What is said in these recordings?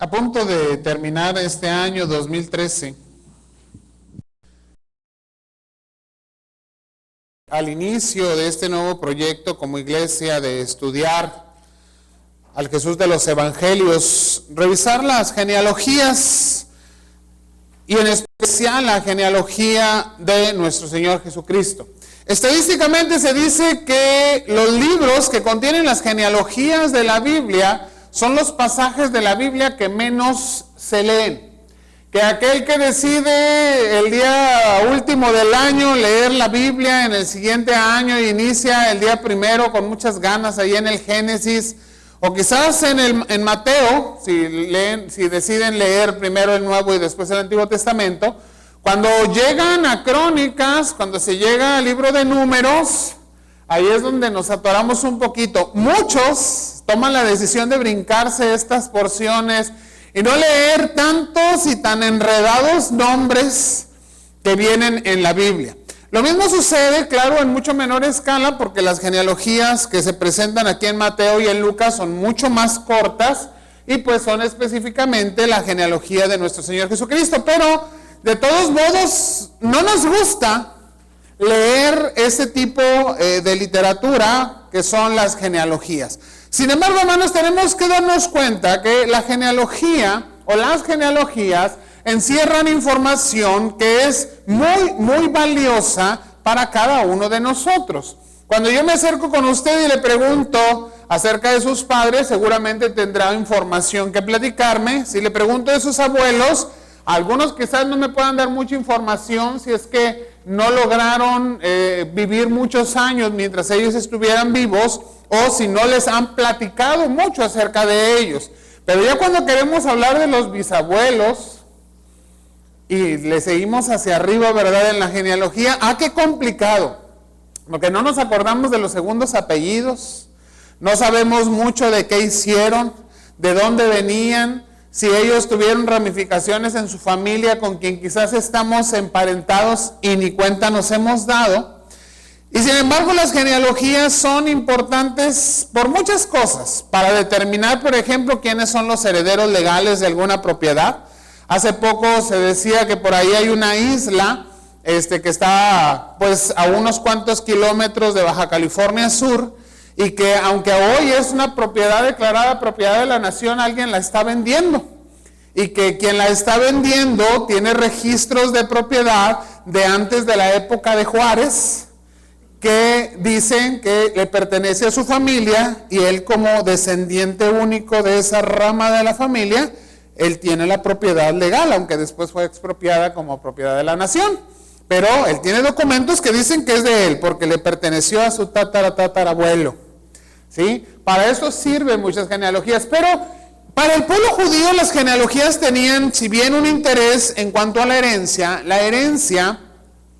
A punto de terminar este año 2013, al inicio de este nuevo proyecto como iglesia de estudiar al Jesús de los Evangelios, revisar las genealogías y en especial la genealogía de nuestro Señor Jesucristo. Estadísticamente se dice que los libros que contienen las genealogías de la Biblia son los pasajes de la Biblia que menos se leen. Que aquel que decide el día último del año leer la Biblia en el siguiente año e inicia el día primero con muchas ganas ahí en el Génesis, o quizás en Mateo, si deciden leer primero el Nuevo y después el Antiguo Testamento, cuando llegan a Crónicas, cuando se llega al libro de Números, ahí es donde nos atoramos un poquito. Muchos toman la decisión de brincarse estas porciones y no leer tantos y tan enredados nombres que vienen en la Biblia. Lo mismo sucede, claro, en mucho menor escala, porque las genealogías que se presentan aquí en Mateo y en Lucas son mucho más cortas y pues son específicamente la genealogía de nuestro Señor Jesucristo. Pero de todos modos no nos gusta leer ese tipo de literatura que son las genealogías. Sin embargo, hermanos, tenemos que darnos cuenta que la genealogía o las genealogías encierran información que es muy valiosa para cada uno de nosotros. Cuando yo me acerco con usted y le pregunto acerca de sus padres, seguramente tendrá información que platicarme. Si le pregunto de sus abuelos, algunos quizás no me puedan dar mucha información si es que no lograron vivir muchos años mientras ellos estuvieran vivos, o si no les han platicado mucho acerca de ellos. Pero ya cuando queremos hablar de los bisabuelos y le seguimos hacia arriba, ¿verdad?, en la genealogía, qué complicado, porque no nos acordamos de los segundos apellidos, no sabemos mucho de qué hicieron, de dónde venían, si ellos tuvieron ramificaciones en su familia con quien quizás estamos emparentados y ni cuenta nos hemos dado. Y sin embargo, las genealogías son importantes por muchas cosas, para determinar, por ejemplo, quiénes son los herederos legales de alguna propiedad. Hace poco se decía que por ahí hay una isla que está pues a unos cuantos kilómetros de Baja California Sur, y que aunque hoy es una propiedad declarada propiedad de la nación, alguien la está vendiendo. Y que quien la está vendiendo tiene registros de propiedad de antes de la época de Juárez, que dicen que le pertenece a su familia, y él, como descendiente único de esa rama de la familia, él tiene la propiedad legal, aunque después fue expropiada como propiedad de la nación. Pero él tiene documentos que dicen que es de él, porque le perteneció a su tatarabuelo. ¿Sí? Para eso sirven muchas genealogías. Pero para el pueblo judío las genealogías tenían, si bien un interés en cuanto a la herencia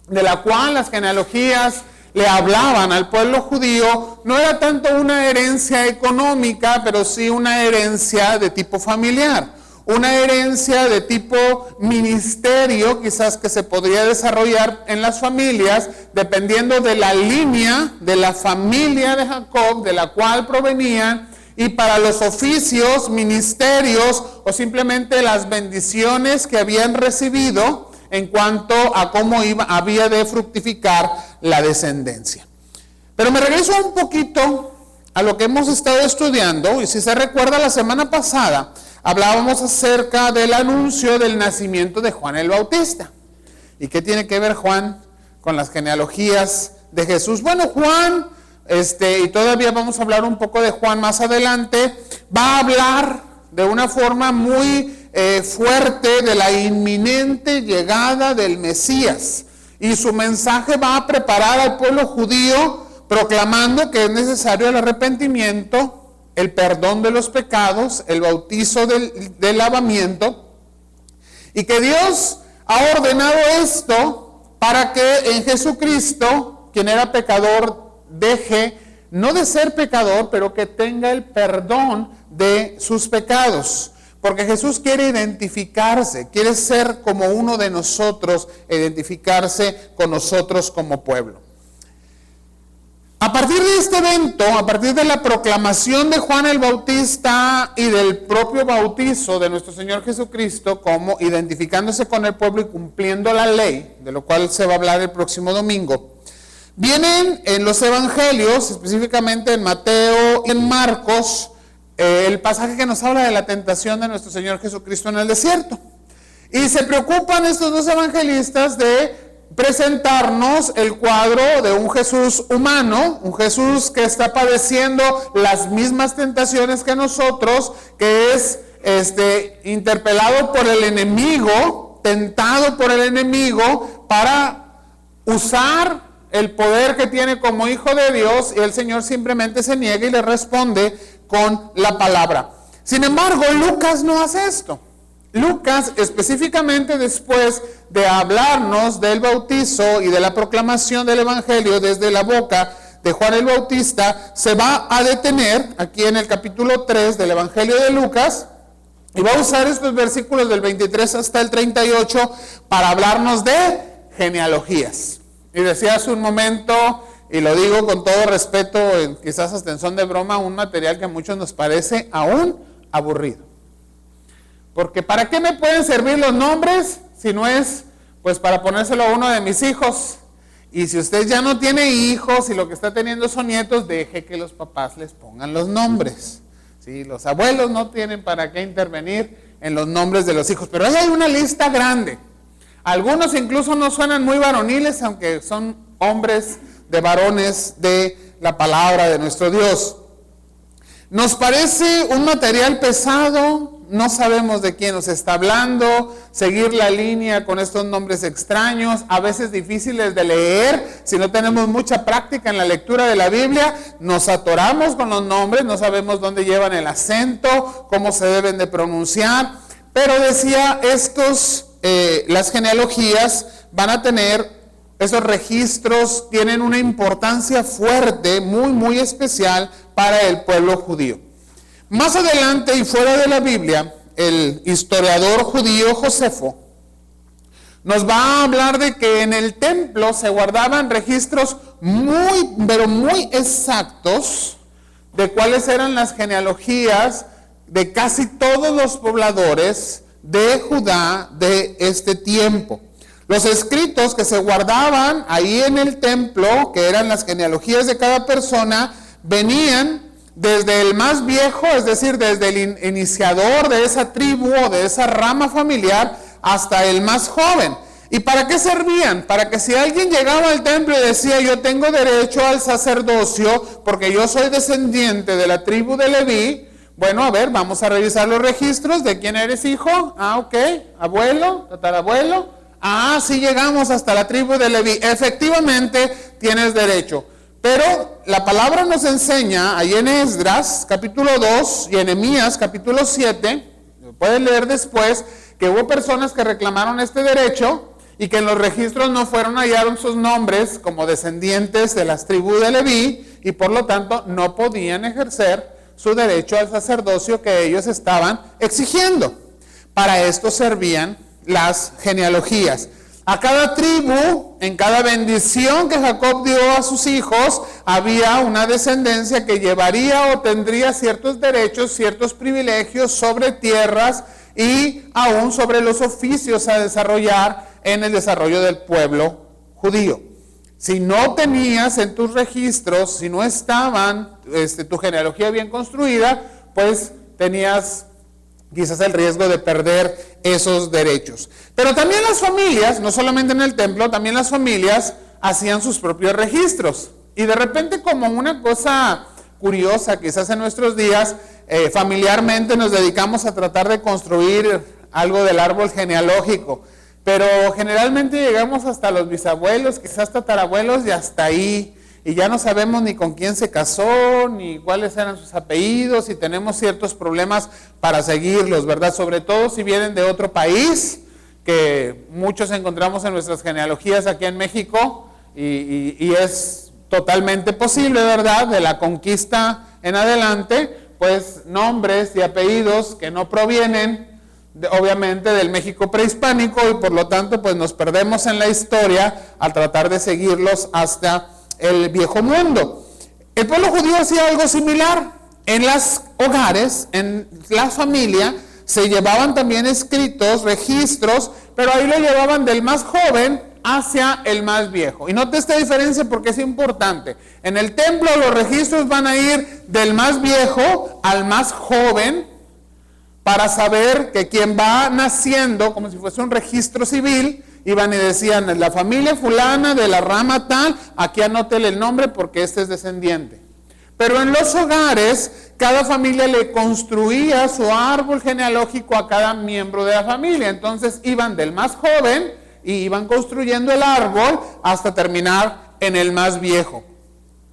de la cual las genealogías le hablaban al pueblo judío, no era tanto una herencia económica, pero sí una herencia de tipo familiar, una herencia de tipo ministerio, quizás, que se podría desarrollar en las familias, dependiendo de la línea de la familia de Jacob, de la cual provenían, y para los oficios, ministerios, o simplemente las bendiciones que habían recibido en cuanto a cómo había de fructificar la descendencia. Pero me regreso un poquito a lo que hemos estado estudiando, y si se recuerda, la semana pasada hablábamos acerca del anuncio del nacimiento de Juan el Bautista. ¿Y qué tiene que ver Juan con las genealogías de Jesús? Bueno, Juan, y todavía vamos a hablar un poco de Juan más adelante, va a hablar de una forma muy fuerte de la inminente llegada del Mesías, y su mensaje va a preparar al pueblo judío, proclamando que es necesario el arrepentimiento, el perdón de los pecados, el bautizo del lavamiento, y que Dios ha ordenado esto para que en Jesucristo, quien era pecador, deje no de ser pecador, pero que tenga el perdón de sus pecados. Porque Jesús quiere identificarse, quiere ser como uno de nosotros, identificarse con nosotros como pueblo. A partir de este evento, a partir de la proclamación de Juan el Bautista y del propio bautizo de nuestro Señor Jesucristo, como identificándose con el pueblo y cumpliendo la ley, de lo cual se va a hablar el próximo domingo, vienen en los evangelios, específicamente en Mateo y en Marcos, el pasaje que nos habla de la tentación de nuestro Señor Jesucristo en el desierto. Y se preocupan estos dos evangelistas de presentarnos el cuadro de un Jesús humano, un Jesús que está padeciendo las mismas tentaciones que nosotros, que es interpelado por el enemigo, tentado por el enemigo para usar el poder que tiene como hijo de Dios, y el Señor simplemente se niega y le responde con la palabra. Sin embargo, Lucas no hace esto. Lucas, específicamente después de hablarnos del bautizo y de la proclamación del evangelio desde la boca de Juan el Bautista, se va a detener aquí en el capítulo 3 del evangelio de Lucas y va a usar estos versículos del 23 hasta el 38 para hablarnos de genealogías. Y decía hace un momento, y lo digo con todo respeto, quizás hasta en son de broma, un material que a muchos nos parece aún aburrido. Porque ¿para qué me pueden servir los nombres si no es pues para ponérselo a uno de mis hijos? Y si usted ya no tiene hijos y lo que está teniendo son nietos, deje que los papás les pongan los nombres. ¿Sí? Los abuelos no tienen para qué intervenir en los nombres de los hijos. Pero ahí hay una lista grande. Algunos incluso no suenan muy varoniles, aunque son hombres de varones de la palabra de nuestro Dios. Nos parece un material pesado. No sabemos de quién nos está hablando, seguir la línea con estos nombres extraños, a veces difíciles de leer, si no tenemos mucha práctica en la lectura de la Biblia, nos atoramos con los nombres, no sabemos dónde llevan el acento, cómo se deben de pronunciar, pero decía, las genealogías van a tener, esos registros tienen una importancia fuerte, muy, muy especial para el pueblo judío. Más adelante y fuera de la Biblia, el historiador judío Josefo nos va a hablar de que en el templo se guardaban registros muy, pero muy exactos de cuáles eran las genealogías de casi todos los pobladores de Judá de este tiempo. Los escritos que se guardaban ahí en el templo, que eran las genealogías de cada persona, venían desde el más viejo, es decir, desde el iniciador de esa tribu o de esa rama familiar hasta el más joven. ¿Y para qué servían? Para que si alguien llegaba al templo y decía, yo tengo derecho al sacerdocio porque yo soy descendiente de la tribu de Leví, bueno, a ver, vamos a revisar los registros de quién eres hijo. Ah, ok, abuelo, tatarabuelo. Ah, sí llegamos hasta la tribu de Leví. Efectivamente, tienes derecho. Pero la palabra nos enseña, ahí en Esdras, capítulo 2, y en Nehemías, capítulo 7, pueden leer después, que hubo personas que reclamaron este derecho y que en los registros no hallaron sus nombres como descendientes de las tribus de Leví y por lo tanto no podían ejercer su derecho al sacerdocio que ellos estaban exigiendo. Para esto servían las genealogías. A cada tribu, en cada bendición que Jacob dio a sus hijos, había una descendencia que llevaría o tendría ciertos derechos, ciertos privilegios sobre tierras y aún sobre los oficios a desarrollar en el desarrollo del pueblo judío. Si no tenías en tus registros, si no estaban tu genealogía bien construida, pues tenías quizás el riesgo de perder esos derechos. Pero también las familias, no solamente en el templo, también las familias hacían sus propios registros. Y de repente, como una cosa curiosa, quizás en nuestros días, familiarmente nos dedicamos a tratar de construir algo del árbol genealógico. Pero generalmente llegamos hasta los bisabuelos, quizás tatarabuelos, y hasta ahí. Y ya no sabemos ni con quién se casó, ni cuáles eran sus apellidos, y tenemos ciertos problemas para seguirlos, ¿verdad? Sobre todo si vienen de otro país, que muchos encontramos en nuestras genealogías aquí en México, y es totalmente posible, ¿verdad? De la conquista en adelante, pues nombres y apellidos que no provienen, obviamente, del México prehispánico, y por lo tanto, pues nos perdemos en la historia al tratar de seguirlos hasta el viejo mundo. El pueblo judío hacía algo similar. En los hogares, en la familia, se llevaban también escritos, registros, pero ahí lo llevaban del más joven hacia el más viejo. Y note esta diferencia porque es importante. En el templo los registros van a ir del más viejo al más joven para saber que quien va naciendo, como si fuese un registro civil, iban y decían, la familia fulana de la rama tal, aquí anótele el nombre porque este es descendiente. Pero en los hogares, cada familia le construía su árbol genealógico a cada miembro de la familia. Entonces iban del más joven y iban construyendo el árbol hasta terminar en el más viejo.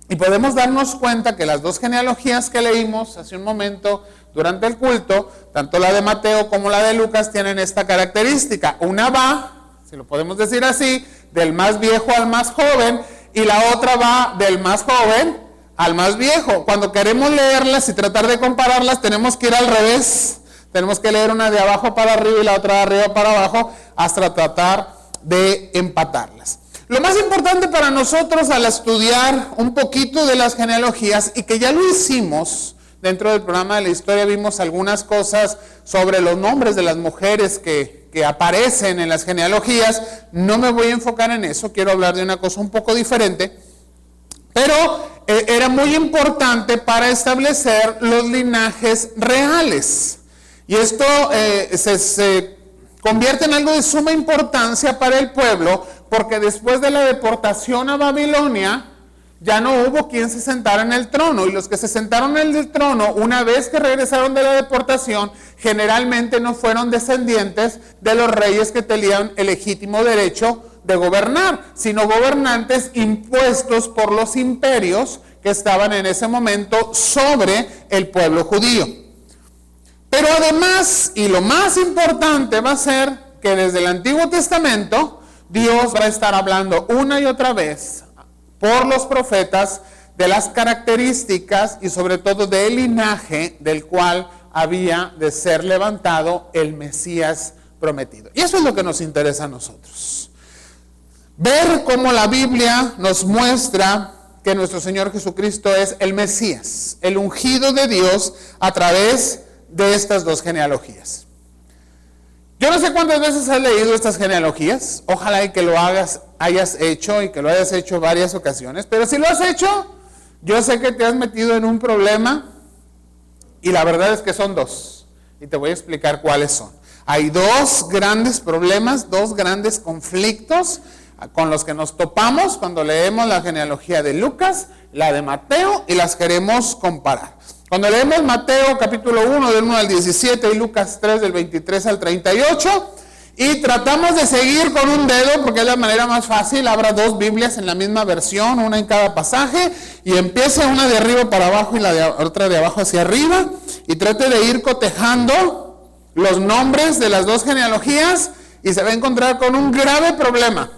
Y podemos darnos cuenta que las dos genealogías que leímos hace un momento durante el culto, tanto la de Mateo como la de Lucas, tienen esta característica. Una va, si lo podemos decir así, del más viejo al más joven, y la otra va del más joven al más viejo. Cuando queremos leerlas y tratar de compararlas, tenemos que ir al revés. Tenemos que leer una de abajo para arriba y la otra de arriba para abajo hasta tratar de empatarlas. Lo más importante para nosotros al estudiar un poquito de las genealogías, y que ya lo hicimos dentro del programa de la historia, vimos algunas cosas sobre los nombres de las mujeres que aparecen en las genealogías. No me voy a enfocar en eso, quiero hablar de una cosa un poco diferente, pero era muy importante para establecer los linajes reales. Y esto se convierte en algo de suma importancia para el pueblo, porque después de la deportación a Babilonia, ya no hubo quien se sentara en el trono, y los que se sentaron en el trono, una vez que regresaron de la deportación, generalmente no fueron descendientes de los reyes que tenían el legítimo derecho de gobernar, sino gobernantes impuestos por los imperios que estaban en ese momento sobre el pueblo judío. Pero además, y lo más importante va a ser que desde el Antiguo Testamento, Dios va a estar hablando una y otra vez por los profetas de las características y sobre todo del linaje del cual había de ser levantado el Mesías prometido. Y eso es lo que nos interesa a nosotros. Ver cómo la Biblia nos muestra que nuestro Señor Jesucristo es el Mesías, el ungido de Dios a través de estas dos genealogías. Yo no sé cuántas veces has leído estas genealogías, ojalá y que lo hayas hecho y que lo hayas hecho varias ocasiones, pero si lo has hecho, yo sé que te has metido en un problema, y la verdad es que son dos, y te voy a explicar cuáles son. Hay dos grandes problemas, dos grandes conflictos con los que nos topamos cuando leemos la genealogía de Lucas, la de Mateo, y las queremos comparar. Cuando leemos Mateo capítulo 1 del 1 al 17 y Lucas 3 del 23 al 38, y tratamos de seguir con un dedo porque es la manera más fácil, abra dos Biblias en la misma versión, una en cada pasaje, y empiece una de arriba para abajo y la otra de abajo hacia arriba, y trate de ir cotejando los nombres de las dos genealogías, y se va a encontrar con un grave problema.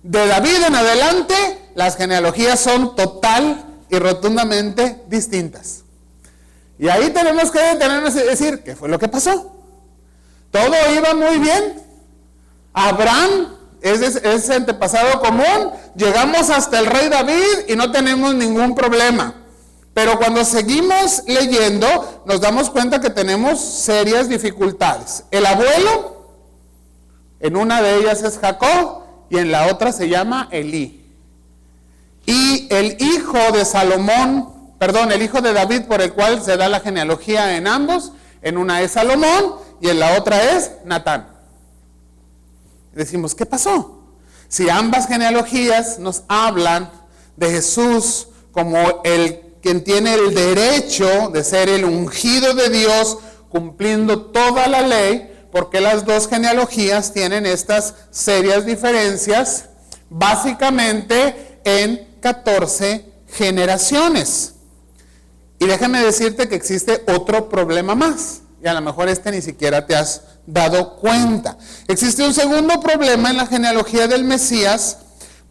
De David en adelante, las genealogías son total y rotundamente distintas. Y ahí tenemos que detenernos y decir, ¿qué fue lo que pasó? Todo iba muy bien. Abraham es antepasado común, llegamos hasta el rey David y no tenemos ningún problema. Pero cuando seguimos leyendo, nos damos cuenta que tenemos serias dificultades. El abuelo, en una de ellas es Jacob y en la otra se llama Elí. Y el hijo de Salomón, el hijo de David por el cual se da la genealogía en ambos, en una es Salomón y en la otra es Natán. Decimos, ¿qué pasó? Si ambas genealogías nos hablan de Jesús como quien tiene el derecho de ser el ungido de Dios, cumpliendo toda la ley, ¿por qué las dos genealogías tienen estas serias diferencias? Básicamente en 14 generaciones. Y déjame decirte que existe otro problema más, y a lo mejor ni siquiera te has dado cuenta. Existe un segundo problema en la genealogía del Mesías,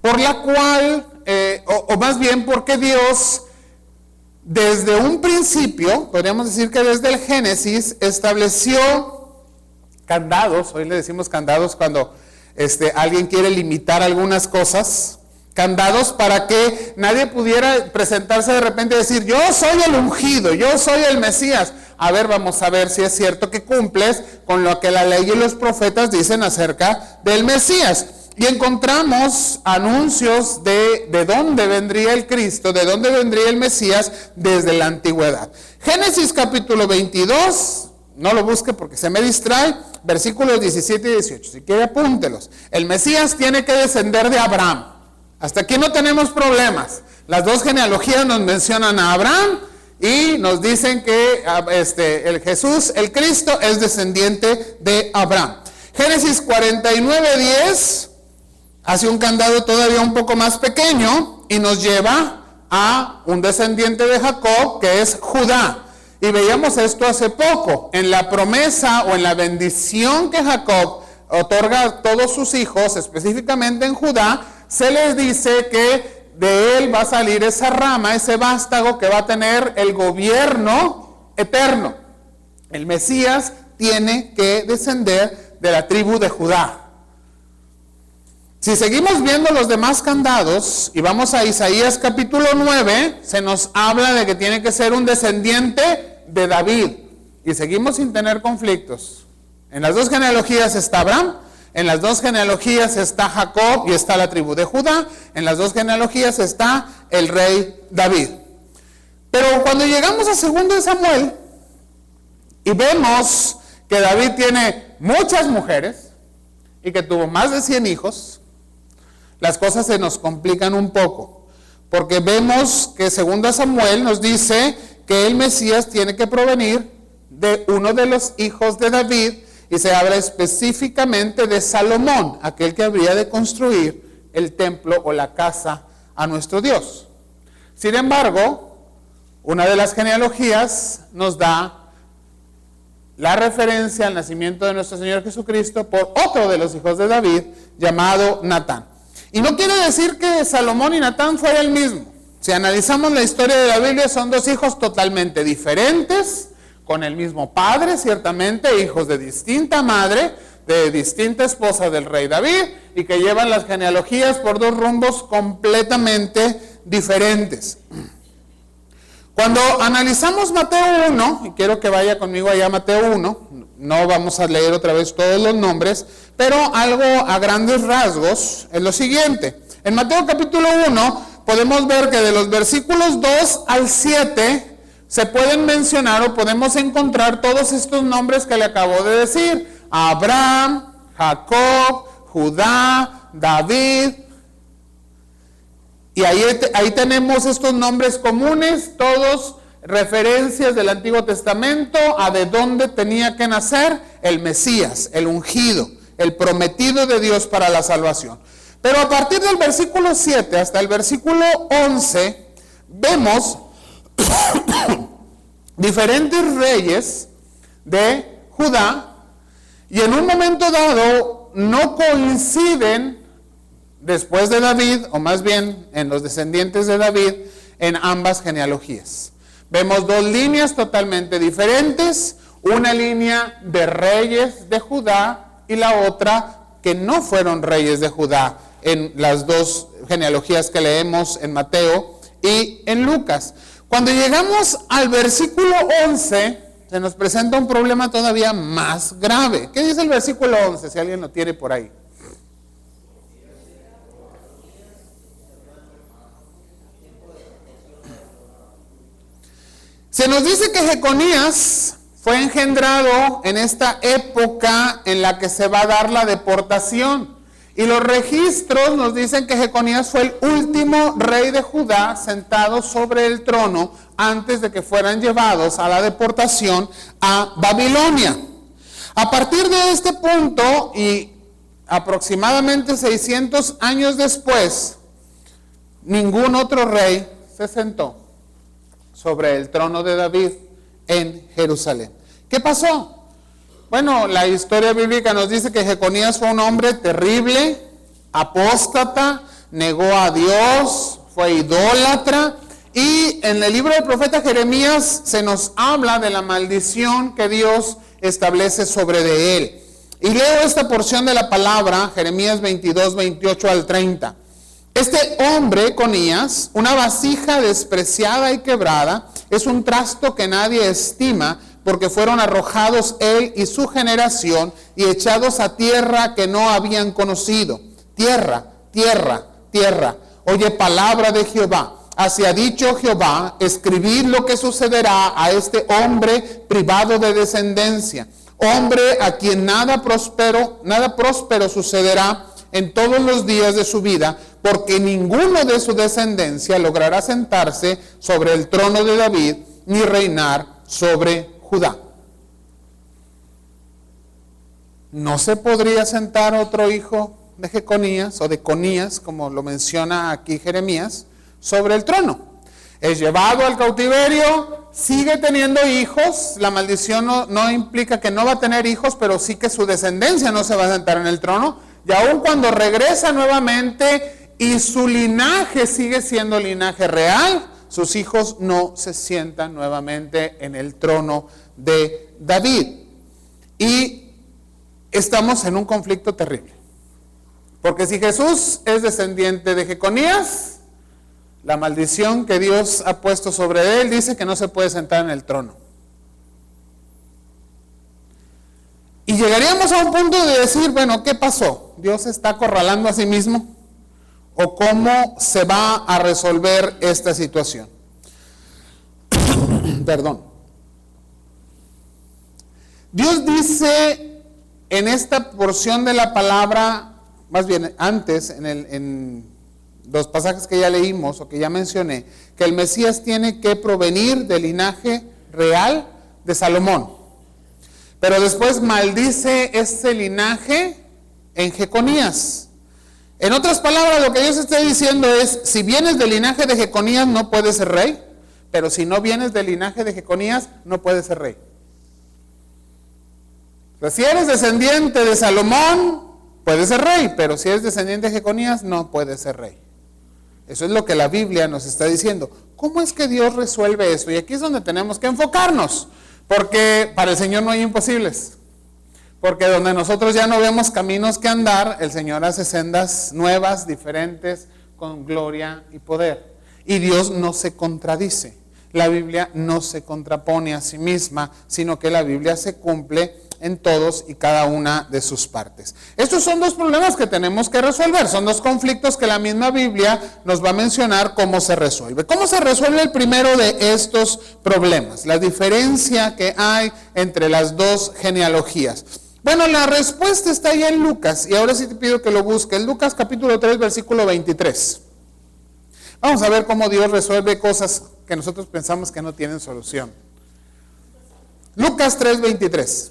por la cual, o más bien porque Dios, desde un principio, podríamos decir que desde el Génesis, estableció candados. Hoy le decimos candados cuando alguien quiere limitar algunas cosas. Candados para que nadie pudiera presentarse de repente y decir, yo soy el ungido, yo soy el Mesías. A ver, vamos a ver si es cierto que cumples con lo que la ley y los profetas dicen acerca del Mesías. Y encontramos anuncios de dónde vendría el Cristo, de dónde vendría el Mesías desde la antigüedad. Génesis capítulo 22, no lo busque porque se me distrae, versículos 17 y 18. Si quiere apúntelos. El Mesías tiene que descender de Abraham. Hasta aquí no tenemos problemas. Las dos genealogías nos mencionan a Abraham y nos dicen que el Jesús, el Cristo, es descendiente de Abraham. Génesis 49:10 hace un candado todavía un poco más pequeño y nos lleva a un descendiente de Jacob que es Judá. Y veíamos esto hace poco, en la promesa o en la bendición que Jacob otorga a todos sus hijos, específicamente en Judá, se les dice que de él va a salir esa rama, ese vástago que va a tener el gobierno eterno. El Mesías tiene que descender de la tribu de Judá. Si seguimos viendo los demás candados y vamos a Isaías capítulo 9, se nos habla de que tiene que ser un descendiente de David. Y seguimos sin tener conflictos. En las dos genealogías está Abraham, en las dos genealogías está Jacob y está la tribu de Judá, en las dos genealogías está el rey David. Pero cuando llegamos a 2 Samuel y vemos que David tiene muchas mujeres y que tuvo más de 100 hijos, las cosas se nos complican un poco, porque vemos que 2 Samuel nos dice que el Mesías tiene que provenir de uno de los hijos de David, y se habla específicamente de Salomón, aquel que habría de construir el templo o la casa a nuestro Dios. Sin embargo, una de las genealogías nos da la referencia al nacimiento de nuestro Señor Jesucristo por otro de los hijos de David, llamado Natán. Y no quiere decir que Salomón y Natán fueran el mismo. Si analizamos la historia de la Biblia, son dos hijos totalmente diferentes, con el mismo padre, ciertamente, hijos de distinta madre, de distinta esposa del rey David, y que llevan las genealogías por dos rumbos completamente diferentes. Cuando analizamos Mateo 1, y quiero que vaya conmigo allá a Mateo 1, no vamos a leer otra vez todos los nombres, pero algo a grandes rasgos es lo siguiente. En Mateo capítulo 1 podemos ver que de los versículos 2 al 7 se pueden mencionar o podemos encontrar todos estos nombres que le acabo de decir: Abraham, Jacob, Judá, David. Y ahí tenemos estos nombres comunes, todos referencias del Antiguo Testamento a de dónde tenía que nacer el Mesías, el ungido, el prometido de Dios para la salvación. Pero a partir del versículo 7 hasta el versículo 11, vemos diferentes reyes de Judá, y en un momento dado no coinciden después de David, o más bien en los descendientes de David, en ambas genealogías. Vemos dos líneas totalmente diferentes, una línea de reyes de Judá y la otra que no fueron reyes de Judá, en las dos genealogías que leemos en Mateo y en Lucas. Cuando llegamos al versículo 11, se nos presenta un problema todavía más grave. ¿Qué dice el versículo 11? Si alguien lo tiene por ahí. Se nos dice que Jeconías fue engendrado en esta época en la que se va a dar la deportación. Y los registros nos dicen que Jeconías fue el último rey de Judá sentado sobre el trono antes de que fueran llevados a la deportación a Babilonia. A partir de este punto y aproximadamente 600 años después, ningún otro rey se sentó sobre el trono de David en Jerusalén. ¿Qué pasó? Bueno, la historia bíblica nos dice que Jeconías fue un hombre terrible, apóstata, negó a Dios, fue idólatra, y en el libro del profeta Jeremías se nos habla de la maldición que Dios establece sobre de él. Y leo esta porción de la palabra, Jeremías 22, 28 al 30. Este hombre, Conías, una vasija despreciada y quebrada, es un trasto que nadie estima, porque fueron arrojados él y su generación y echados a tierra que no habían conocido. Tierra, tierra, tierra. Oye, palabra de Jehová. Así ha dicho Jehová, escribid lo que sucederá a este hombre privado de descendencia. Hombre a quien nada próspero sucederá en todos los días de su vida, porque ninguno de su descendencia logrará sentarse sobre el trono de David, ni reinar sobre Judá. ¿No se podría sentar otro hijo de Jeconías, o de Conías, como lo menciona aquí Jeremías, sobre el trono? Es llevado al cautiverio, sigue teniendo hijos. La maldición no implica que no va a tener hijos, pero sí que su descendencia no se va a sentar en el trono. Y aun cuando regresa nuevamente y su linaje sigue siendo linaje real, sus hijos no se sientan nuevamente en el trono de David. Y estamos en un conflicto terrible. Porque si Jesús es descendiente de Jeconías, la maldición que Dios ha puesto sobre él dice que no se puede sentar en el trono. Y llegaríamos a un punto de decir, bueno, ¿qué pasó? ¿Dios se está acorralando a sí mismo? ¿O cómo se va a resolver esta situación? Perdón. Dios dice en esta porción de la palabra, más bien antes, en los pasajes que ya leímos o que ya mencioné, que el Mesías tiene que provenir del linaje real de Salomón. Pero después maldice ese linaje en Jeconías. En otras palabras, lo que Dios está diciendo es, si vienes del linaje de Jeconías no puedes ser rey, pero si no vienes del linaje de Jeconías no puedes ser rey. O sea, si eres descendiente de Salomón, puedes ser rey, pero si eres descendiente de Jeconías no puedes ser rey. Eso es lo que la Biblia nos está diciendo. ¿Cómo es que Dios resuelve esto? Y aquí es donde tenemos que enfocarnos, porque para el Señor no hay imposibles. Porque donde nosotros ya no vemos caminos que andar, el Señor hace sendas nuevas, diferentes, con gloria y poder. Y Dios no se contradice. La Biblia no se contrapone a sí misma, sino que la Biblia se cumple en todos y cada una de sus partes. Estos son dos problemas que tenemos que resolver. Son dos conflictos que la misma Biblia nos va a mencionar cómo se resuelve. ¿Cómo se resuelve el primero de estos problemas? La diferencia que hay entre las dos genealogías. Bueno, la respuesta está ahí en Lucas, y ahora sí te pido que lo busques. Lucas capítulo 3, versículo 23. Vamos a ver cómo Dios resuelve cosas que nosotros pensamos que no tienen solución. Lucas 3, 23.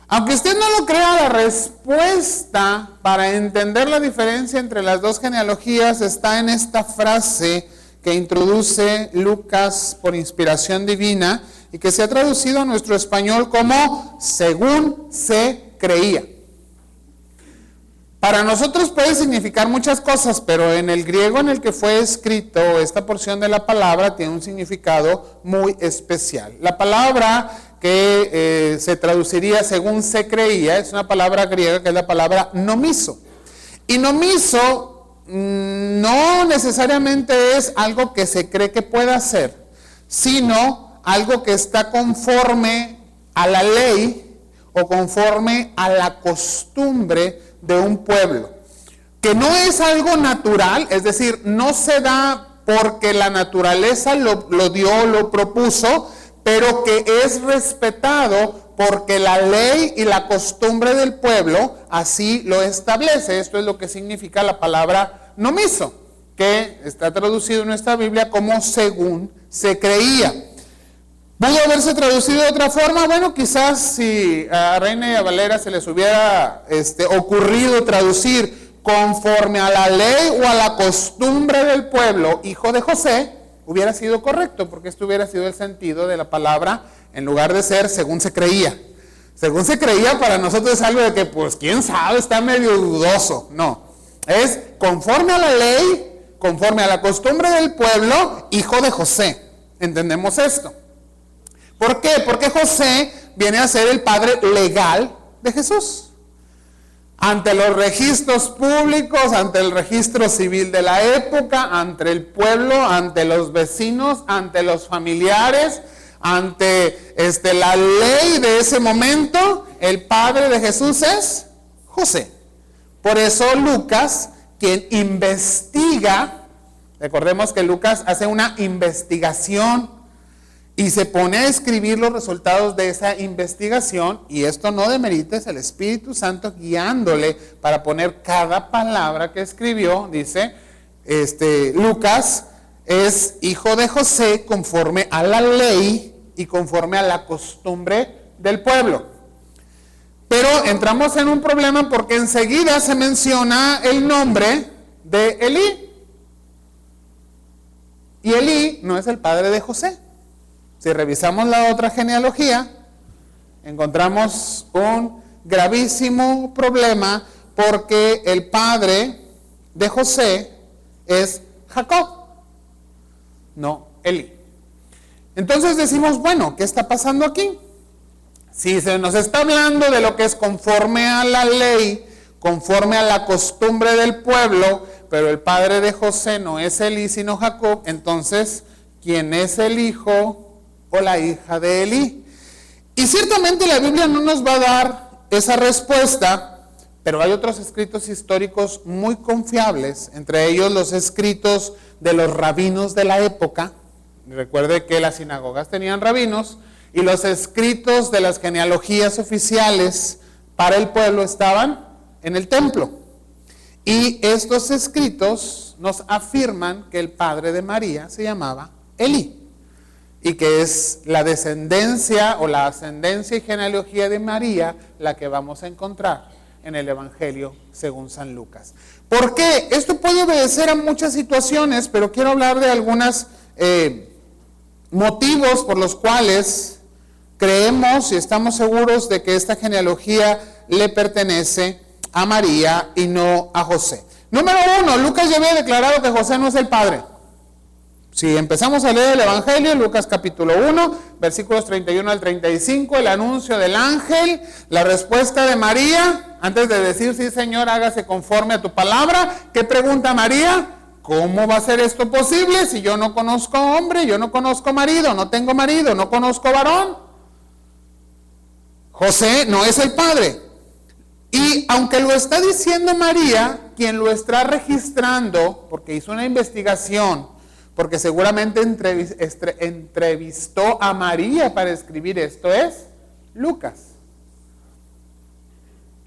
Aunque usted no lo crea, la respuesta para entender la diferencia entre las dos genealogías está en esta frase que introduce Lucas por inspiración divina y que se ha traducido a nuestro español como según se creía. Para nosotros puede significar muchas cosas, pero en el griego en el que fue escrito esta porción de la palabra tiene un significado muy especial. La palabra que se traduciría según se creía es una palabra griega que es la palabra nomiso. Y nomiso no necesariamente es algo que se cree que pueda hacer, sino algo que está conforme a la ley o conforme a la costumbre de un pueblo, que no es algo natural, es decir, no se da porque la naturaleza lo dio, lo propuso, pero que es respetado porque la ley y la costumbre del pueblo así lo establece. Esto es lo que significa la palabra nomiso, que está traducido en nuestra Biblia como según se creía. ¿Pudo haberse traducido de otra forma? Bueno, quizás si a Reina y a Valera se les hubiera ocurrido traducir conforme a la ley o a la costumbre del pueblo, hijo de José, hubiera sido correcto, porque esto hubiera sido el sentido de la palabra, en lugar de ser según se creía. Según se creía para nosotros es algo de que, pues, quién sabe, está medio dudoso. No, es conforme a la ley, conforme a la costumbre del pueblo, hijo de José. ¿Entendemos esto? ¿Por qué? Porque José viene a ser el padre legal de Jesús. Ante los registros públicos, ante el registro civil de la época, ante el pueblo, ante los vecinos, ante los familiares, ante la ley de ese momento, el padre de Jesús es José. Por eso Lucas, quien investiga, recordemos que Lucas hace una investigación y se pone a escribir los resultados de esa investigación, y esto no demerita, es el Espíritu Santo guiándole para poner cada palabra que escribió. Dice, Lucas es hijo de José conforme a la ley y conforme a la costumbre del pueblo. Pero entramos en un problema porque enseguida se menciona el nombre de Elí. Y Elí no es el padre de José. Si revisamos la otra genealogía, encontramos un gravísimo problema porque el padre de José es Jacob, no Elí. Entonces decimos, bueno, ¿qué está pasando aquí? Si se nos está hablando de lo que es conforme a la ley, conforme a la costumbre del pueblo, pero el padre de José no es Elí sino Jacob, entonces, ¿quién es el hijo o la hija de Elí? Y ciertamente la Biblia no nos va a dar esa respuesta, pero hay otros escritos históricos muy confiables, entre ellos los escritos de los rabinos de la época. Recuerde que las sinagogas tenían rabinos, y los escritos de las genealogías oficiales para el pueblo estaban en el templo. Y estos escritos nos afirman que el padre de María se llamaba Elí, y que es la descendencia o la ascendencia y genealogía de María la que vamos a encontrar en el Evangelio según San Lucas. ¿Por qué? Esto puede obedecer a muchas situaciones, pero quiero hablar de algunos motivos por los cuales creemos y estamos seguros de que esta genealogía le pertenece a María y no a José. Número 1, Lucas ya había declarado que José no es el padre. Si empezamos a leer el Evangelio, Lucas capítulo 1, versículos 31 al 35, el anuncio del ángel, la respuesta de María, antes de decir, sí Señor, hágase conforme a tu palabra, ¿qué pregunta María? ¿Cómo va a ser esto posible si yo no conozco hombre, yo no conozco marido, no tengo marido, no conozco varón? José no es el padre. Y aunque lo está diciendo María, quien lo está registrando, porque hizo una investigación, porque seguramente entrevistó a María para escribir esto, es Lucas.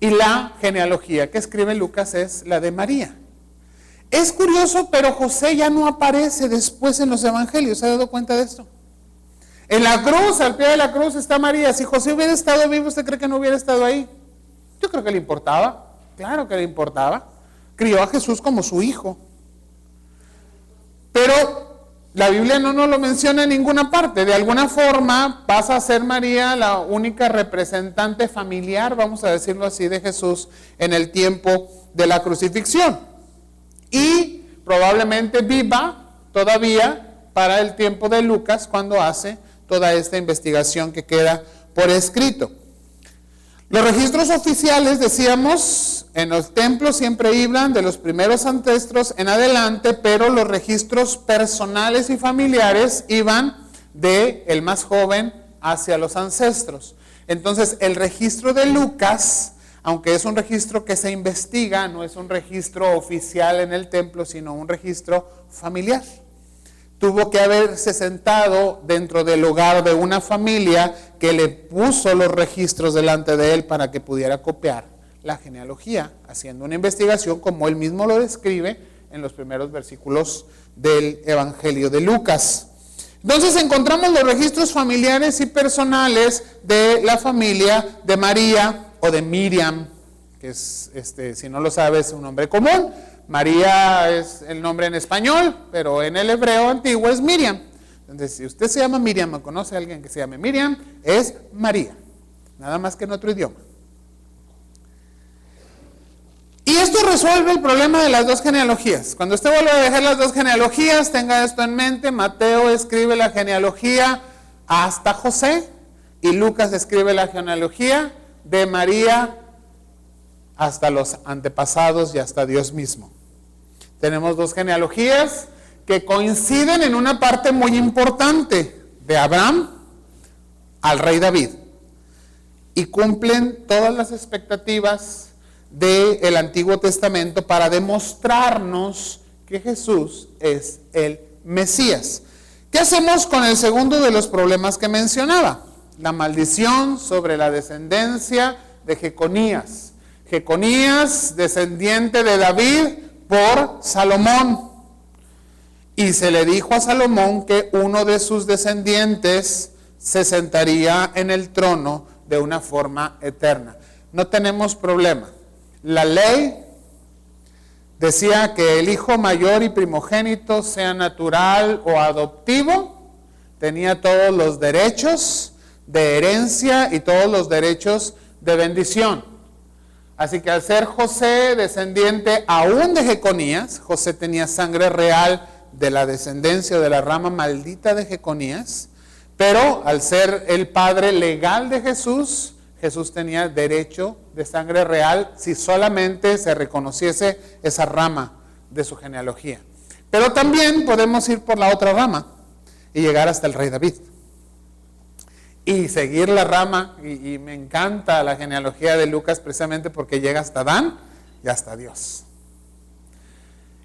Y la genealogía que escribe Lucas es la de María. Es curioso, pero José ya no aparece después en los evangelios. ¿Se ha dado cuenta de esto? En la cruz, al pie de la cruz está María. Si José hubiera estado vivo, ¿usted cree que no hubiera estado ahí? Yo creo que le importaba. Claro que le importaba. Crió a Jesús como su hijo. Pero la Biblia no nos lo menciona en ninguna parte. De alguna forma pasa a ser María la única representante familiar, vamos a decirlo así, de Jesús en el tiempo de la crucifixión. Y probablemente viva todavía para el tiempo de Lucas cuando hace toda esta investigación que queda por escrito. Los registros oficiales, decíamos, en los templos siempre iban de los primeros ancestros en adelante, pero los registros personales y familiares iban de el más joven hacia los ancestros. Entonces, el registro de Lucas, aunque es un registro que se investiga, no es un registro oficial en el templo, sino un registro familiar. Tuvo que haberse sentado dentro del hogar de una familia que le puso los registros delante de él para que pudiera copiar la genealogía, haciendo una investigación como él mismo lo describe en los primeros versículos del Evangelio de Lucas. Entonces encontramos los registros familiares y personales de la familia de María o de Miriam, que es, si no lo sabes, es un nombre común. María es el nombre en español, pero en el hebreo antiguo es Miriam. Entonces, si usted se llama Miriam o conoce a alguien que se llame Miriam, es María, nada más que en otro idioma. Y estos resuelve el problema de las dos genealogías? Cuando usted vuelva a dejar las dos genealogías, tenga esto en mente. Mateo escribe la genealogía hasta José y Lucas escribe la genealogía de María hasta los antepasados y hasta Dios mismo. Tenemos dos genealogías que coinciden en una parte muy importante, de Abraham al rey David, y cumplen todas las expectativas del Antiguo Testamento para demostrarnos que Jesús es el Mesías. ¿Qué hacemos con el segundo de los problemas que mencionaba? La maldición sobre la descendencia de Jeconías. Jeconías, descendiente de David por Salomón. Y se le dijo a Salomón que uno de sus descendientes se sentaría en el trono de una forma eterna. No tenemos problema. La ley decía que el hijo mayor y primogénito, sea natural o adoptivo, tenía todos los derechos de herencia y todos los derechos de bendición. Así que al ser José descendiente aún de Jeconías, José tenía sangre real de la descendencia de la rama maldita de Jeconías, pero al ser el padre legal de Jesús, Jesús tenía derecho de sangre real si solamente se reconociese esa rama de su genealogía. Pero también podemos ir por la otra rama y llegar hasta el rey David. Y seguir la rama, y me encanta la genealogía de Lucas precisamente porque llega hasta Adán y hasta Dios.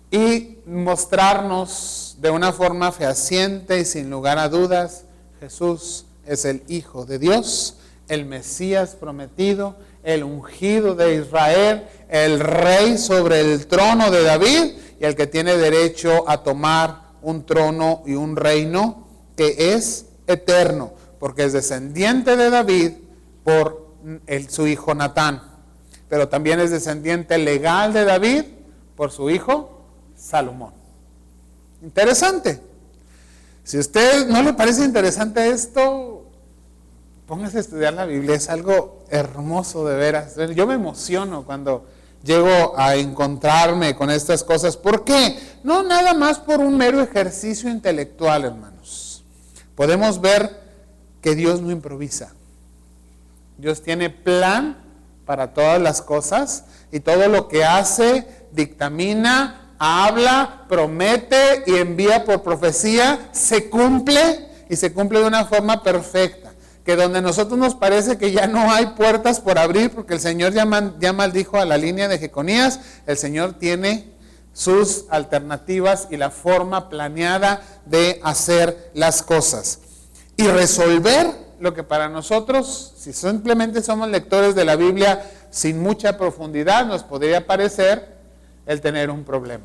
Y mostrarnos de una forma fehaciente y sin lugar a dudas, Jesús es el Hijo de Dios, el Mesías prometido, el ungido de Israel, el rey sobre el trono de David y el que tiene derecho a tomar un trono y un reino que es eterno, porque es descendiente de David por su hijo Natán, pero también es descendiente legal de David por su hijo Salomón. Interesante. Si a usted no le parece interesante esto, póngase a estudiar la Biblia, es algo hermoso de veras. Yo me emociono cuando llego a encontrarme con estas cosas. ¿Por qué? No nada más por un mero ejercicio intelectual, hermanos. Podemos ver que Dios no improvisa. Dios tiene plan para todas las cosas y todo lo que hace, dictamina, habla, promete y envía por profecía, se cumple y se cumple de una forma perfecta. Que donde a nosotros nos parece que ya no hay puertas por abrir porque el Señor ya maldijo a la línea de Jeconías, el Señor tiene sus alternativas y la forma planeada de hacer las cosas. Y resolver lo que para nosotros, si simplemente somos lectores de la Biblia sin mucha profundidad, nos podría parecer el tener un problema.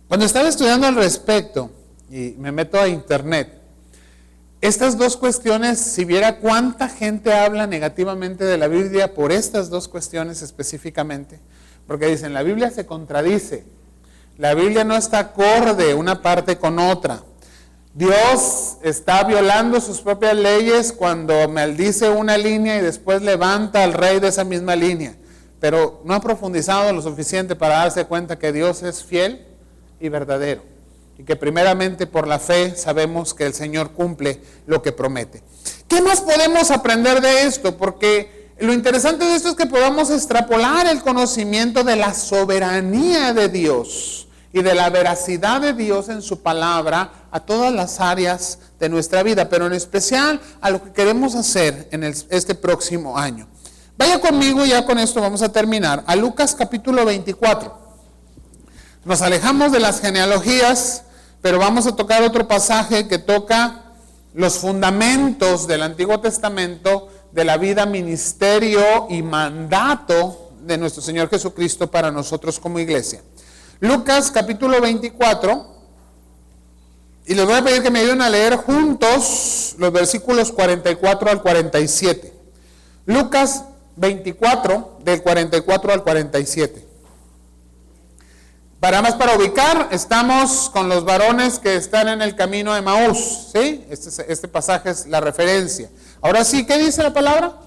Cuando estaba estudiando al respecto y me meto a internet, estas dos cuestiones, si viera cuánta gente habla negativamente de la Biblia por estas dos cuestiones específicamente, porque dicen la Biblia se contradice, la Biblia no está acorde una parte con otra. Dios está violando sus propias leyes cuando maldice una línea y después levanta al rey de esa misma línea. Pero no ha profundizado lo suficiente para darse cuenta que Dios es fiel y verdadero. Y que primeramente por la fe sabemos que el Señor cumple lo que promete. ¿Qué más podemos aprender de esto? Porque lo interesante de esto es que podamos extrapolar el conocimiento de la soberanía de Dios y de la veracidad de Dios en su palabra a todas las áreas de nuestra vida, pero en especial a lo que queremos hacer en este próximo año. Vaya conmigo, ya con esto vamos a terminar, a Lucas capítulo 24. Nos alejamos de las genealogías, pero vamos a tocar otro pasaje que toca los fundamentos del Antiguo Testamento de la vida, ministerio y mandato de nuestro Señor Jesucristo para nosotros como iglesia. Lucas capítulo 24, y les voy a pedir que me ayuden a leer juntos los versículos 44 al 47. Lucas 24, del 44 al 47. Para ubicar, estamos con los varones que están en el camino de Emaús, ¿sí? Este pasaje es la referencia. Ahora sí, ¿qué dice la palabra?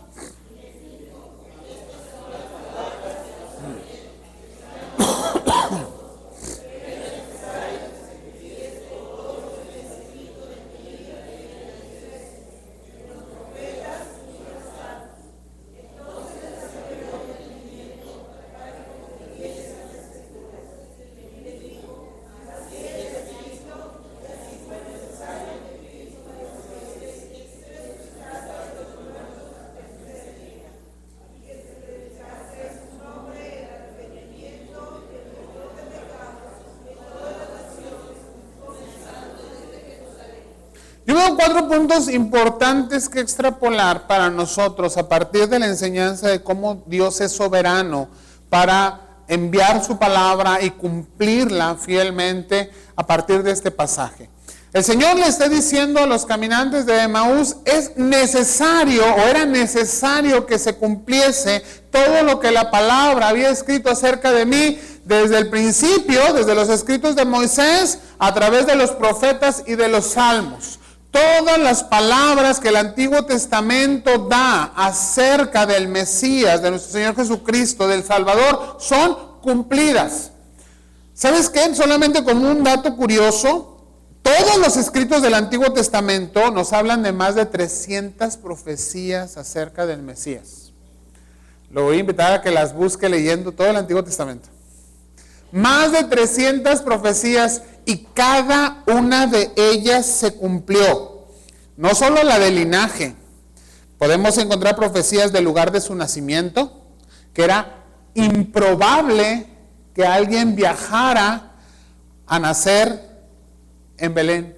veo 4 puntos importantes que extrapolar para nosotros a partir de la enseñanza de cómo Dios es soberano para enviar su palabra y cumplirla fielmente a partir de este pasaje. El Señor le está diciendo a los caminantes de Emaús, es necesario o era necesario que se cumpliese todo lo que la palabra había escrito acerca de mí desde el principio, desde los escritos de Moisés, a través de los profetas y de los salmos. Todas las palabras que el Antiguo Testamento da acerca del Mesías, de nuestro Señor Jesucristo, del Salvador, son cumplidas. ¿Sabes qué? Solamente como un dato curioso, todos los escritos del Antiguo Testamento nos hablan de más de 300 profecías acerca del Mesías. Lo voy a invitar a que las busque leyendo todo el Antiguo Testamento. Más de 300 profecías y cada una de ellas se cumplió. No solo la del linaje. Podemos encontrar profecías del lugar de su nacimiento, que era improbable que alguien viajara a nacer en Belén,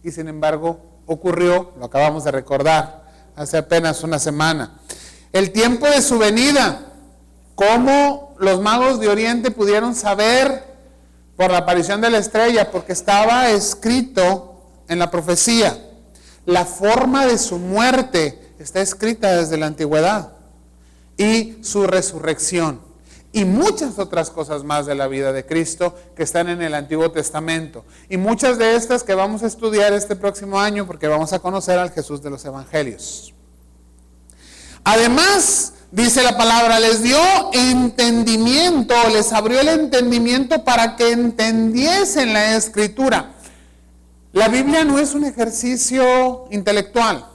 y sin embargo ocurrió, lo acabamos de recordar hace apenas una semana. El tiempo de su venida, cómo los magos de Oriente pudieron saber por la aparición de la estrella, porque estaba escrito en la profecía. La forma de su muerte está escrita desde la antigüedad, y su resurrección. Y muchas otras cosas más de la vida de Cristo que están en el Antiguo Testamento. Y muchas de estas que vamos a estudiar este próximo año porque vamos a conocer al Jesús de los Evangelios. Además, dice la palabra, les dio entendimiento, les abrió el entendimiento para que entendiesen la Escritura. La Biblia no es un ejercicio intelectual.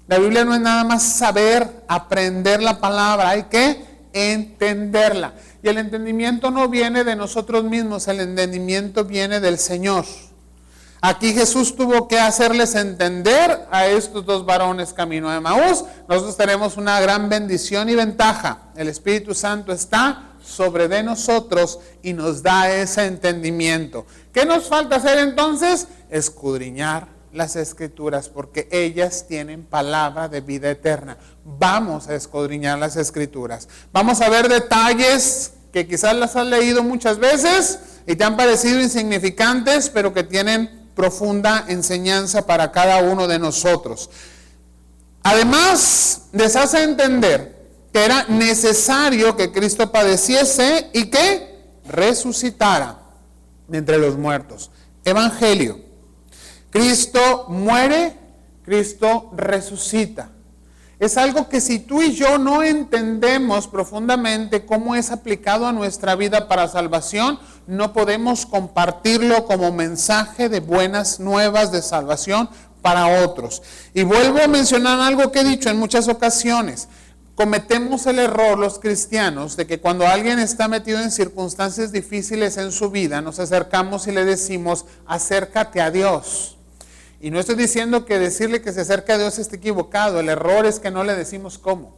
La Biblia no es nada más saber, aprender la palabra. Hay que entenderla. Y el entendimiento no viene de nosotros mismos, el entendimiento viene del Señor. Aquí Jesús tuvo que hacerles entender a estos 2 varones camino a Emaús. Nosotros tenemos una gran bendición y ventaja. El Espíritu Santo está sobre de nosotros y nos da ese entendimiento. ¿Qué nos falta hacer entonces? Escudriñar las Escrituras, porque ellas tienen palabra de vida eterna. Vamos a escudriñar las Escrituras. Vamos a ver detalles que quizás las has leído muchas veces y te han parecido insignificantes, pero que tienen profunda enseñanza para cada uno de nosotros. Además, les hace entender que era necesario que Cristo padeciese y que resucitara de entre los muertos. Evangelio. Cristo muere, Cristo resucita. Es algo que si tú y yo no entendemos profundamente cómo es aplicado a nuestra vida para salvación, no podemos compartirlo como mensaje de buenas nuevas de salvación para otros. Y vuelvo a mencionar algo que he dicho en muchas ocasiones. Cometemos el error los cristianos de que cuando alguien está metido en circunstancias difíciles en su vida, nos acercamos y le decimos, acércate a Dios. Y no estoy diciendo que decirle que se acerque a Dios esté equivocado. El error es que no le decimos cómo.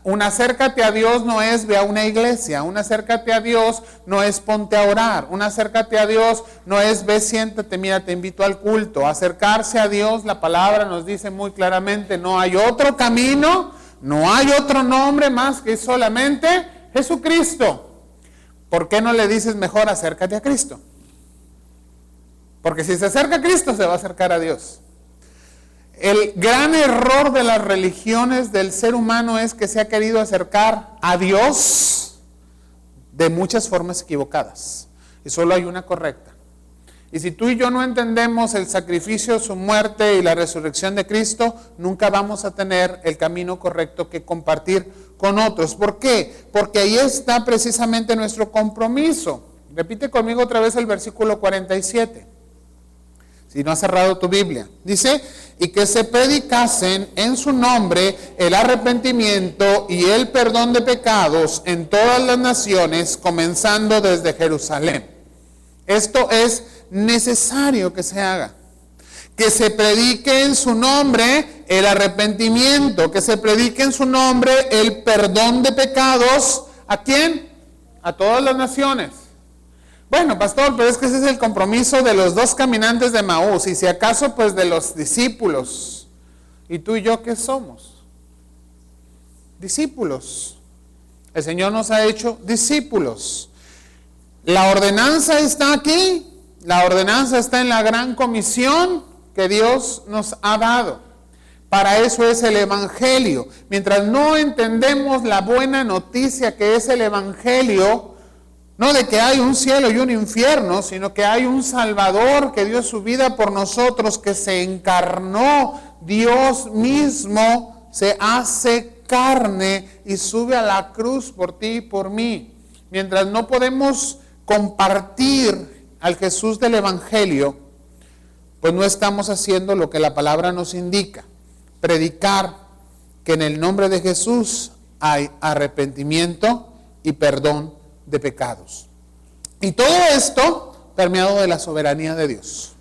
Un acércate a Dios no es ve a una iglesia. Un acércate a Dios no es ponte a orar. Un acércate a Dios no es ve, siéntate, mira, te invito al culto. Acercarse a Dios, la palabra nos dice muy claramente, no hay otro camino, no hay otro nombre más que solamente Jesucristo. ¿Por qué no le dices mejor acércate a Cristo? Porque si se acerca a Cristo, se va a acercar a Dios. El gran error de las religiones del ser humano es que se ha querido acercar a Dios de muchas formas equivocadas. Y solo hay una correcta. Y si tú y yo no entendemos el sacrificio, su muerte y la resurrección de Cristo, nunca vamos a tener el camino correcto que compartir con otros. ¿Por qué? Porque ahí está precisamente nuestro compromiso. Repite conmigo otra vez el versículo 47. Si no has cerrado tu Biblia. Dice, y que se predicasen en su nombre el arrepentimiento y el perdón de pecados en todas las naciones, comenzando desde Jerusalén. Esto es necesario que se haga. Que se predique en su nombre el arrepentimiento, que se predique en su nombre el perdón de pecados. ¿A quién? A todas las naciones. Bueno, pastor, pero es que ese es el compromiso de los dos caminantes de Emaús, y si acaso pues de los discípulos. ¿Y tú y yo qué somos? Discípulos. El Señor nos ha hecho discípulos. La ordenanza está aquí. La ordenanza está en la gran comisión que Dios nos ha dado. Para eso es el Evangelio. Mientras no entendemos la buena noticia que es el Evangelio, no de que hay un cielo y un infierno, sino que hay un Salvador que dio su vida por nosotros, que se encarnó. Dios mismo se hace carne y sube a la cruz por ti y por mí. Mientras no podemos compartir al Jesús del Evangelio, pues no estamos haciendo lo que la palabra nos indica. Predicar que en el nombre de Jesús hay arrepentimiento y perdón de pecados. Y todo esto permeado de la soberanía de Dios.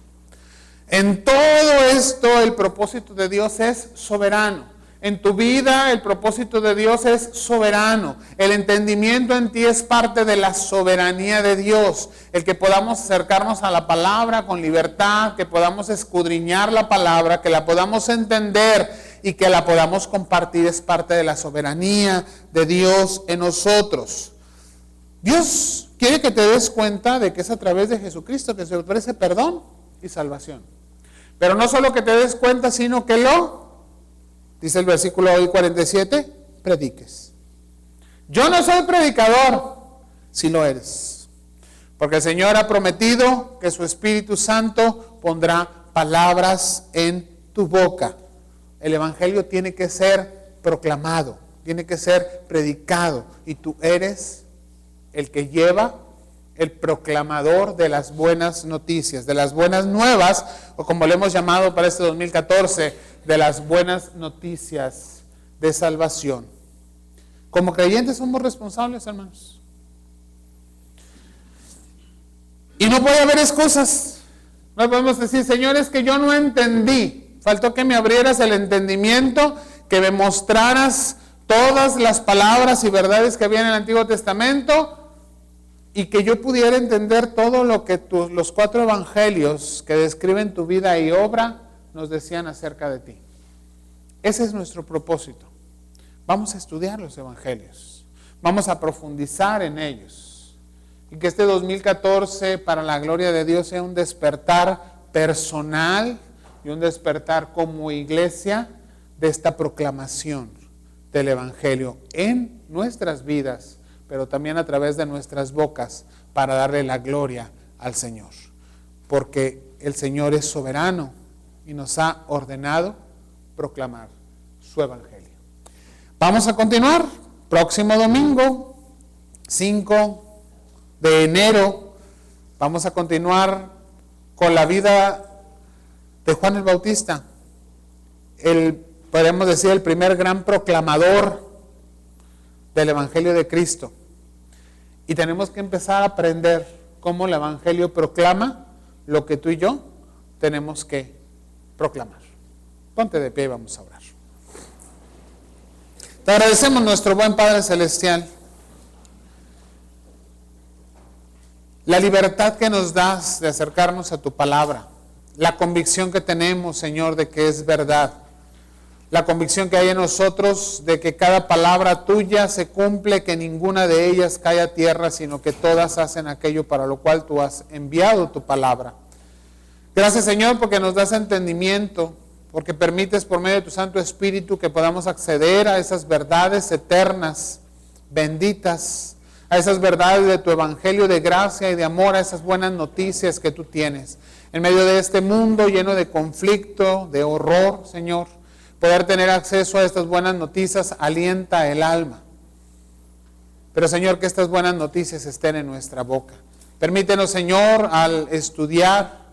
En todo esto el propósito de Dios es soberano. En tu vida el propósito de Dios es soberano. El entendimiento en ti es parte de la soberanía de Dios. El que podamos acercarnos a la palabra con libertad, que podamos escudriñar la palabra, que la podamos entender y que la podamos compartir es parte de la soberanía de Dios en nosotros. Dios quiere que te des cuenta de que es a través de Jesucristo que se ofrece perdón y salvación. Pero no solo que te des cuenta, sino que dice el versículo hoy 47, prediques. Yo no soy predicador, si lo eres. Porque el Señor ha prometido que su Espíritu Santo pondrá palabras en tu boca. El Evangelio tiene que ser proclamado, tiene que ser predicado. Y tú eres el que lleva, el proclamador de las buenas noticias, de las buenas nuevas, o como le hemos llamado para este 2014, de las buenas noticias de salvación. Como creyentes somos responsables, hermanos. Y no puede haber excusas. No podemos decir, Señor, es que yo no entendí. Faltó que me abrieras el entendimiento, que me mostraras todas las palabras y verdades que había en el Antiguo Testamento, y que yo pudiera entender todo lo que los 4 evangelios que describen tu vida y obra nos decían acerca de ti. Ese es nuestro propósito. Vamos a estudiar los evangelios. Vamos a profundizar en ellos. Y que este 2014 para la gloria de Dios sea un despertar personal y un despertar como iglesia de esta proclamación del evangelio en nuestras vidas, pero también a través de nuestras bocas para darle la gloria al Señor. Porque el Señor es soberano y nos ha ordenado proclamar su evangelio. Vamos a continuar. Próximo domingo, 5 de enero, vamos a continuar con la vida de Juan el Bautista. Podemos decir, el primer gran proclamador del Evangelio de Cristo. Y tenemos que empezar a aprender cómo el Evangelio proclama lo que tú y yo tenemos que proclamar. Ponte de pie y vamos a orar. Te agradecemos, nuestro buen Padre Celestial, la libertad que nos das de acercarnos a tu palabra, la convicción que tenemos, Señor, de que es verdad. La convicción que hay en nosotros de que cada palabra tuya se cumple, que ninguna de ellas cae a tierra, sino que todas hacen aquello para lo cual tú has enviado tu palabra. Gracias, Señor, porque nos das entendimiento, porque permites por medio de tu Santo Espíritu que podamos acceder a esas verdades eternas, benditas, a esas verdades de tu Evangelio de gracia y de amor, a esas buenas noticias que tú tienes. En medio de este mundo lleno de conflicto, de horror, Señor, poder tener acceso a estas buenas noticias alienta el alma. Pero, Señor, que estas buenas noticias estén en nuestra boca. Permítenos, Señor, al estudiar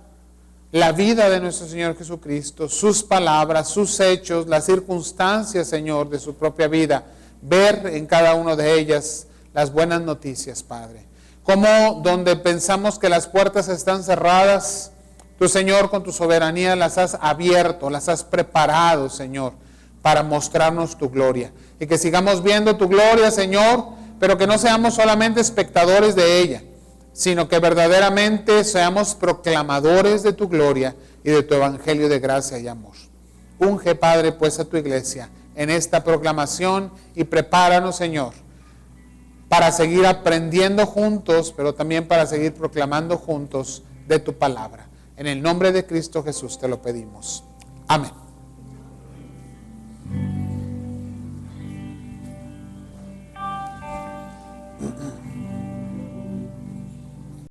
la vida de nuestro Señor Jesucristo, sus palabras, sus hechos, las circunstancias, Señor, de su propia vida, ver en cada una de ellas las buenas noticias, Padre. Como donde pensamos que las puertas están cerradas, tú, Señor, con tu soberanía las has abierto, las has preparado, Señor, para mostrarnos tu gloria. Y que sigamos viendo tu gloria, Señor, pero que no seamos solamente espectadores de ella. sino que verdaderamente seamos proclamadores de tu gloria y de tu evangelio de gracia y amor. Unge, Padre, pues a tu iglesia en esta proclamación y prepáranos, Señor, para seguir aprendiendo juntos, pero también para seguir proclamando juntos de tu palabra. En el nombre de Cristo Jesús te lo pedimos. Amén.